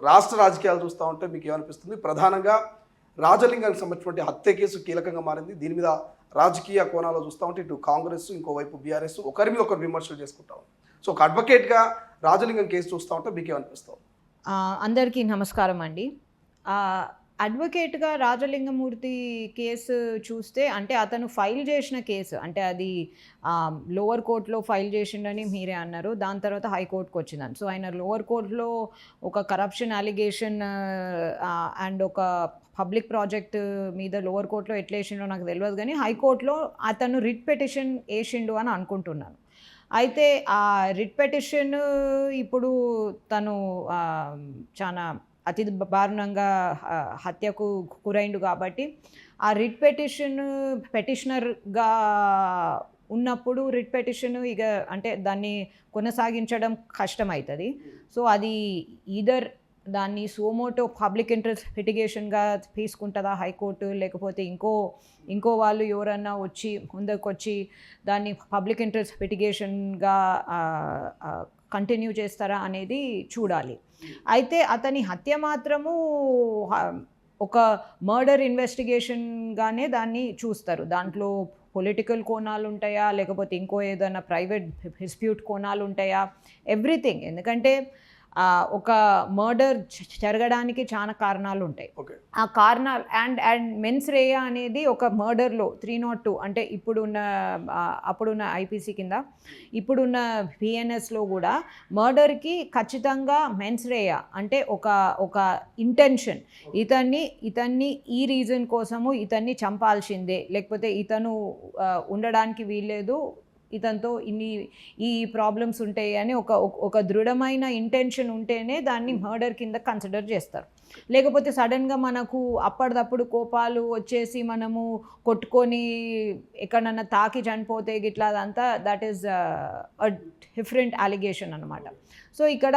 రాష్ట్ర రాజకీయాలు చూస్తూ ఉంటే మీకు ఏమనిపిస్తుంది? ప్రధానంగా రాజలింగానికి సంబంధించినటువంటి హత్య కేసు కీలకంగా మారింది. దీని మీద రాజకీయ కోణాల్లో చూస్తూ ఉంటే ఇటు కాంగ్రెస్, ఇంకోవైపు బీఆర్ఎస్ ఒకరి మీద ఒకరు విమర్శలు చేసుకుంటాం. సో ఒక అడ్వకేట్గా రాజలింగం కేసు చూస్తూ ఉంటే మీకు ఏమనిపిస్తుంది? అందరికీ నమస్కారం అండి. అడ్వకేట్గా రాజలింగమూర్తి కేసు చూస్తే అంటే అతను ఫైల్ చేసిన కేసు అంటే అది లోవర్ కోర్టులో ఫైల్ చేసిండని మీరే అన్నారు. దాని తర్వాత హైకోర్టుకు వచ్చిందని. సో ఆయన లోవర్ కోర్టులో ఒక కరప్షన్ అలిగేషన్ అండ్ ఒక పబ్లిక్ ప్రాజెక్ట్ మీద లోవర్ కోర్టులో ఎట్లా వేసిండో నాకు తెలియదు, కానీ హైకోర్టులో అతను రిట్ పిటిషన్ వేసిండు అని అనుకుంటున్నాను. అయితే ఆ రిట్ పిటిషన్ ఇప్పుడు తను చాలా అతి దారుణంగా హత్యకు గురైండు కాబట్టి ఆ రిట్ పెటిషనర్గా ఉన్నప్పుడు రిట్ పిటిషన్ ఇక అంటే దాన్ని కొనసాగించడం కష్టమవుతుంది. సో అది ఈదర్ దాన్ని సోమోటో పబ్లిక్ ఇంట్రెస్ట్ లిటిగేషన్గా తీసుకుంటుందా హైకోర్టు, లేకపోతే ఇంకో వాళ్ళు ఎవరన్నా వచ్చి ముందుకొచ్చి దాన్ని పబ్లిక్ ఇంట్రెస్ట్ లిటిగేషన్గా కంటిన్యూ చేస్తారా అనేది చూడాలి. అయితే అతని హత్య మాత్రము ఒక మర్డర్ ఇన్వెస్టిగేషన్గానే దాన్ని చూస్తారు. దాంట్లో పొలిటికల్ కోణాలు ఉంటాయా, లేకపోతే ఇంకో ఏదైనా ప్రైవేట్ డిస్ప్యూట్ కోణాలు ఉంటాయా, ఎవ్రీథింగ్. ఎందుకంటే ఒక మర్డర్ జరగడానికి చాలా కారణాలు ఉంటాయి. ఆ కారణాలు అండ్ మెన్స్ రేయా అనేది ఒక మర్డర్లో 302 అంటే అప్పుడున్న ఐపీసీ కింద ఇప్పుడున్న పిఎన్ఎస్లో కూడా మర్డర్కి ఖచ్చితంగా మెన్స్ రేయా అంటే ఒక ఇంటెన్షన్, ఇతన్ని ఈ రీజన్ కోసము ఇతన్ని చంపాల్సిందే, లేకపోతే ఇతను ఉండడానికి వీల్లేదు, ఇతనితో ఈ ప్రాబ్లమ్స్ ఉంటాయి అని ఒక దృఢమైన ఇంటెన్షన్ ఉంటేనే దాన్ని మర్డర్ కింద కన్సిడర్ చేస్తారు. లేకపోతే సడన్గా మనకు అప్పటిదప్పుడు కోపాలు వచ్చేసి మనము కొట్టుకొని ఎక్కడన్నా తాకి చనిపోతే గిట్లా అదంతా దట్ ఈస్ డిఫరెంట్ అలిగేషన్ అనమాట. సో ఇక్కడ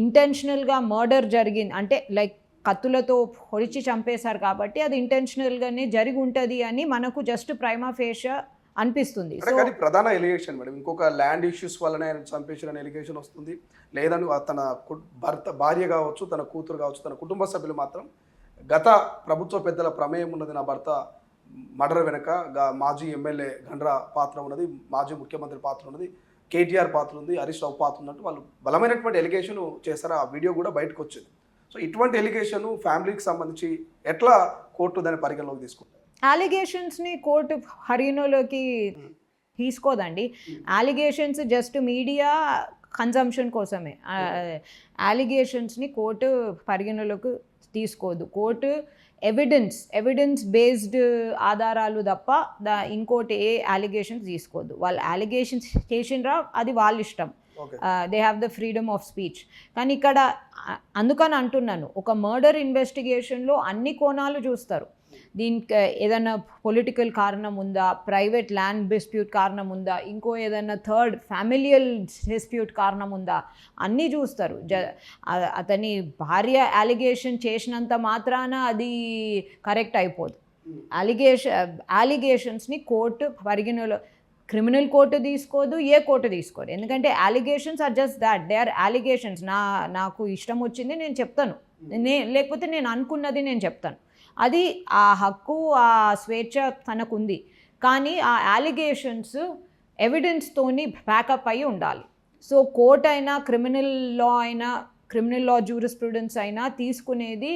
ఇంటెన్షనల్గా మర్డర్ జరిగింది అంటే లైక్ కత్తులతో పొడిచి చంపేశారు కాబట్టి అది ఇంటెన్షనల్గానే జరిగి ఉంటుంది అని మనకు జస్ట్ ప్రైమా ఫేషియా అనిపిస్తుంది. కానీ ప్రధాన ఎలిగేషన్ మేడం ఇంకొక ల్యాండ్ ఇష్యూస్ వల్లనే ఆయన చంపేసిన ఎలిగేషన్ వస్తుంది. లేదని తన భార్య కావచ్చు, తన కూతురు కావచ్చు, తన కుటుంబ సభ్యులు మాత్రం గత ప్రభుత్వ పెద్దల ప్రమేయం ఉన్నది, నా భర్త మర్డర్ వెనక మాజీ ఎమ్మెల్యే గండ్రా పాత్ర ఉన్నది, మాజీ ముఖ్యమంత్రి పాత్ర ఉన్నది, కేటీఆర్ పాత్ర ఉంది, హరీష్ రావు పాత్ర ఉన్నట్టు వాళ్ళు బలమైనటువంటి ఎలిగేషన్ చేశారు. ఆ వీడియో కూడా బయటకు వచ్చింది. సో ఇటువంటి ఎలిగేషన్ ఫ్యామిలీకి సంబంధించి ఎట్లా కోర్టు దాని పరిగణలోకి తీసుకుంటారు? అలిగేషన్స్ని కోర్టు పరిగణలోకి తీసుకోదండి. అలిగేషన్స్ జస్ట్ మీడియా కన్జంప్షన్ కోసమే. అలిగేషన్స్ని కోర్టు పరిగణలోకి తీసుకోదు. కోర్టు ఎవిడెన్స్ బేస్డ్ ఆధారాలు తప్ప ఇంకోటి ఏ అలిగేషన్స్ తీసుకోదు. వాళ్ళు అలిగేషన్స్ చేసినరా అది వాళ్ళ ఇష్టం, they have the freedom of speech. కానీ ఇక్కడ అందుకని అంటున్నాను, ఒక మర్డర్ ఇన్వెస్టిగేషన్లో అన్ని కోణాలు చూస్తారు. దీనికి ఏదైనా పొలిటికల్ కారణం ఉందా, ప్రైవేట్ ల్యాండ్ డిస్ప్యూట్ కారణం ఉందా, ఇంకో ఏదైనా థర్డ్ ఫ్యామిలియల్ డిస్ప్యూట్ కారణం ఉందా, అన్నీ చూస్తారు. అతని భార్య అలిగేషన్ చేసినంత మాత్రాన అది కరెక్ట్ అయిపోదు. అలిగేషన్స్ని కోర్టు పరిగణలో క్రిమినల్ కోర్టు తీసుకోదు, ఏ కోర్టు తీసుకోదు. ఎందుకంటే allegations are just that, they are allegations. నాకు ఇష్టం వచ్చింది నేను చెప్తాను, లేకపోతే నేను అనుకున్నది నేను చెప్తాను. అది ఆ హక్కు, ఆ స్వేచ్ఛ తనకుంది. కానీ ఆ అలిగేషన్స్ ఎవిడెన్స్తోని బ్యాకప్ అయి ఉండాలి. సో కోర్ట్ అయినా, క్రిమినల్ లా జ్యూరిస్ప్రుడెన్స్ అయినా తీసుకునేది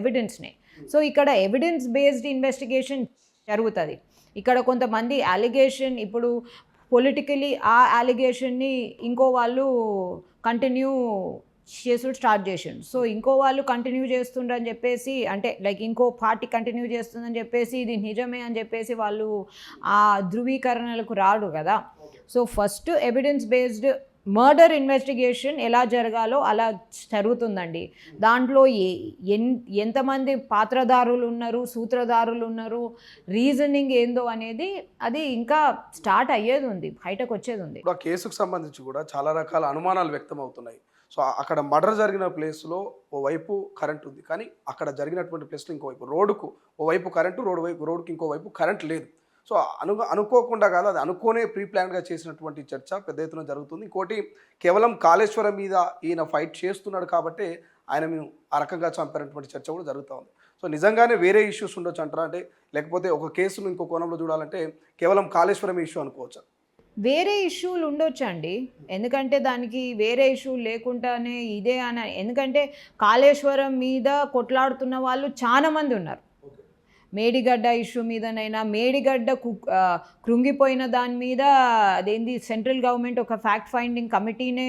ఎవిడెన్స్నే. సో ఇక్కడ ఎవిడెన్స్ బేస్డ్ ఇన్వెస్టిగేషన్ జరుగుతుంది. ఇక్కడ కొంతమంది అలిగేషన్ ఇప్పుడు పొలిటికలీ ఆ అలిగేషన్ని ఇంకో వాళ్ళు కంటిన్యూ చేసుడు స్టార్ట్ చేసిండు. సో ఇంకో వాళ్ళు కంటిన్యూ చేస్తుండ్రని చెప్పేసి అంటే లైక్ ఇంకో పార్టీ కంటిన్యూ చేస్తుందని చెప్పేసి ఇది నిజమే అని చెప్పేసి వాళ్ళు ఆ ధృవీకరణలకు రాడు కదా. So first evidence based murder investigation ఎలా జరగాలో అలా జరుగుతుందండి. దాంట్లో ఎంతమంది పాత్రధారులు ఉన్నారు, సూత్రధారులు ఉన్నారు, రీజనింగ్ ఏందో అనేది అది ఇంకా స్టార్ట్ అయ్యేది ఉంది, బయటకు వచ్చేది ఉంది. ఆ కేసుకు సంబంధించి కూడా చాలా రకాల అనుమానాలు వ్యక్తం అవుతున్నాయి. సో అక్కడ మర్డర్ జరిగిన ప్లేస్లో ఓవైపు కరెంట్ ఉంది, కానీ అక్కడ జరిగినటువంటి ప్లేస్లో ఇంకోవైపు రోడ్డుకు ఓవైపు కరెంటు, రోడ్డుకి ఇంకోవైపు కరెంట్ లేదు. సో అనుకోకుండా కాదు, అది అనుకోనే ప్రీ ప్లాన్గా చేసినటువంటి చర్చ పెద్ద ఎత్తున జరుగుతుంది. ఇంకోటి కేవలం కాళేశ్వరం మీద ఈయన ఫైట్ చేస్తున్నాడు కాబట్టి ఆయన మేము ఆ రకంగా చంపారనేటువంటి చర్చ కూడా జరుగుతూ ఉంది. సో నిజంగానే వేరే ఇష్యూస్ ఉండొచ్చు అంటారా? అంటే లేకపోతే ఒక కేసును ఇంకో కోణంలో చూడాలంటే కేవలం కాళేశ్వరం ఇష్యూ అనుకోవచ్చు. వేరే ఇష్యూలు ఉండొచ్చండి, ఎందుకంటే దానికి వేరే ఇష్యూ లేకుండానే ఇదే అని, ఎందుకంటే కాళేశ్వరం మీద కొట్లాడుతున్న వాళ్ళు చాలా మంది ఉన్నారు. మేడిగడ్డ ఇష్యూ మీదనైనా, మేడిగడ్డ కృంగిపోయిన దాని మీద అదేంది సెంట్రల్ గవర్నమెంట్ ఒక ఫ్యాక్ట్ ఫైండింగ్ కమిటీనే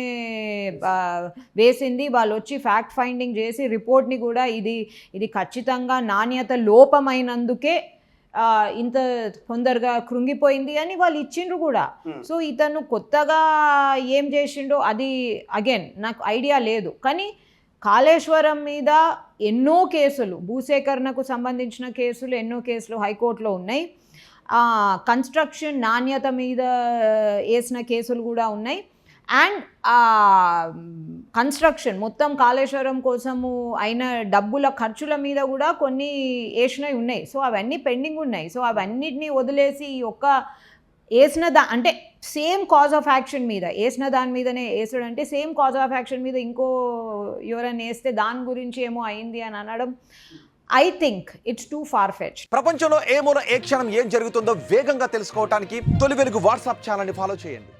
వేసింది. వాళ్ళు వచ్చి ఫ్యాక్ట్ ఫైండింగ్ చేసి రిపోర్ట్ని కూడా ఇది ఖచ్చితంగా నాణ్యత లోపమైనందుకే ఇంత తొందరగా కృంగిపోయింది అని వాళ్ళు ఇచ్చిండ్రు కూడా. సో ఇతను కొత్తగా ఏం చేసిండో అది అగైన్ నాకు ఐడియా లేదు. కానీ కాళేశ్వరం మీద ఎన్నో కేసులు, భూసేకరణకు సంబంధించిన కేసులు ఎన్నో కేసులు హైకోర్టులో ఉన్నాయి. కన్స్ట్రక్షన్ నాణ్యత మీద వేసిన కేసులు కూడా ఉన్నాయి. అండ్ కన్స్ట్రక్షన్ మొత్తం కాళేశ్వరం కోసము అయిన డబ్బుల ఖర్చుల మీద కూడా కొన్ని వేసినవి ఉన్నాయి. సో అవన్నీ పెండింగ్ ఉన్నాయి. సో అవన్నిటినీ వదిలేసి ఈ ఒక్క వేసిన అంటే సేమ్ కాజ్ ఆఫ్ యాక్షన్ మీద వేసిన దాని మీదనే వేసాడంటే సేమ్ కాజ్ ఆఫ్ యాక్షన్ మీద ఇంకో ఎవరైనా వేస్తే దాని గురించి ఏమో అయింది అని అనడం I think it's too far fetch. ప్రపంచంలో ఏ మూల ఏ క్షణం ఏం జరుగుతుందో వేగంగా తెలుసుకోవడానికి తొలి వెలుగు వాట్సాప్ ఛానల్ని ఫాలో చేయండి.